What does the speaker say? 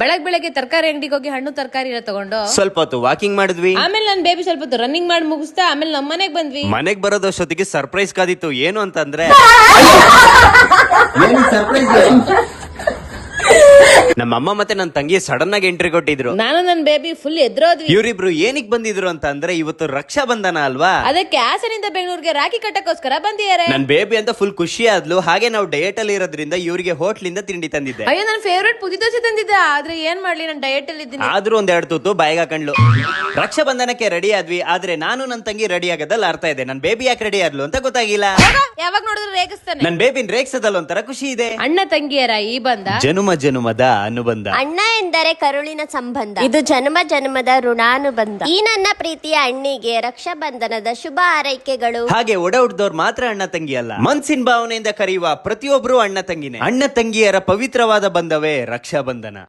ಬೆಳಗ್ಗೆ ತರಕಾರಿ ಅಂಗಡಿಗೆ ಹೋಗಿ ಹಣ್ಣು ತರಕಾರಿ ಎಲ್ಲ ತಗೊಂಡು ಸ್ವಲ್ಪ ಹೊತ್ತು ವಾಕಿಂಗ್ ಮಾಡಿದ್ವಿ. ಆಮೇಲೆ ನನ್ ಬೇಬಿ ಸ್ವಲ್ಪ ಹೊತ್ತು ರನ್ನಿಂಗ್ ಮಾಡಿ ಮುಗಿಸ್ತಾ ಆಮೇಲೆ ನಮ್ಮ ಮನೆಗ್ ಬಂದ್ವಿ. ಮನೆಗ್ ಬರೋದಷ್ಟೊತ್ತಿಗೆ ಸರ್ಪ್ರೈಸ್ ಕಾದಿತ್ತು. ಏನು ಅಂತಂದ್ರೆ ನಮ್ಮಮ್ಮ ಮತ್ತೆ ನನ್ನ ತಂಗಿ ಸಡನ್ ಆಗಿ ಎಂಟ್ರಿ ಕೊಟ್ಟಿದ್ರು. ನಾನು ನನ್ ಬೇಬಿ ಫುಲ್ ಎದ್ರೋದ್ವಿ. ಇವರಿಬ್ರು ಏನಿಗ್ ಬಂದಿದ್ರು ಅಂತ ಅಂದ್ರೆ ಇವತ್ತು ರಕ್ಷಾ ಬಂಧನ ಅಲ್ವಾ, ಅದಕ್ಕೆ ಹಾಸನಿಂದ ಬೆಂಗಳೂರಿಗೆ ರಾಖಿ ಕಟ್ಟಕ್ಕೋಸ್ಕರ ಬಂದಿದ್ದಾರೆ. ನನ್ ಬೇಬಿ ಅಂತ ಫುಲ್ ಖುಷಿ ಆದ್ಲು. ಹಾಗೆ ನಾವು ಡಯಟ್ ಅಲ್ಲಿ ಇರೋದ್ರಿಂದ ಇವರಿಗೆ ಹೋಟ್ಲಿಂದ ತಿಂಡಿ ತಂದಿದ್ದೆ. ಅಯ್ಯೋ ನನ್ನ ಫೇವ್ರೇಟ್ ಪುಗಿ ದೋಸೆ ತಂದಿದ್ದ. ಆದ್ರೆ ಏನ್ ಮಾಡ್ಲಿ, ನಾನು ಡಯಟ್ ಅಲ್ಲಿ ಇದ್ದೀನಿ. ಆದ್ರೂ ಒಂದೆರಡು ತುತ್ತು ಬಾಯಿಗೆ ಹಾಕೊಂಡ್ಲು. ರಕ್ಷಾ ಬಂಧನಕ್ಕೆ ರೆಡಿ ಆದ್ವಿ. ಆದ್ರೆ ನಾನು ನನ್ ತಂಗಿ ರೆಡಿ ಆಗೋದಲ್ಲಿ ಅರ್ಥ ಇದೆ. ನನ್ ಬೇಬಿ ಯಾಕೆ ರೆಡಿ ಆದ್ಲು ಅಂತ ಗೊತ್ತಾಗಿಲ್ಲ. ಯಾವಾಗ ನೋಡಿದ್ರು ರೇಗಿಸ್ತಾನೆ. ನನ್ ಬೇಬಿನ್ ರೇಗ್ಸದಲ್ಲ ಒಂಥರ ಖುಷಿ ಇದೆ. ಅಣ್ಣ ತಂಗಿಯರ ಈ ಬಂದ ಜನುಮ ಜನುಮದ ಅನುಬಂಧ. ಅಣ್ಣ ಎಂದರೆ ಕರುಳಿನ ಸಂಬಂಧ, ಇದು ಜನ್ಮ ಜನ್ಮದ ಋಣಾನುಬಂಧ. ಈ ನನ್ನ ಪ್ರೀತಿಯ ಅಣ್ಣಿಗೆ ರಕ್ಷಾ ಬಂಧನದ ಶುಭ ಹಾರೈಕೆಗಳು. ಹಾಗೆ ಒಡ ಹುಟ್ಟಿದವ್ರು ಮಾತ್ರ ಅಣ್ಣ ತಂಗಿ ಅಲ್ಲ, ಮನ್ಸಿನ ಭಾವನೆಯಿಂದ ಕರೆಯುವ ಪ್ರತಿಯೊಬ್ರು ಅಣ್ಣ ತಂಗಿನೇ. ಅಣ್ಣ ತಂಗಿಯರ ಪವಿತ್ರವಾದ ಬಂಧವೇ ರಕ್ಷಾ ಬಂಧನ.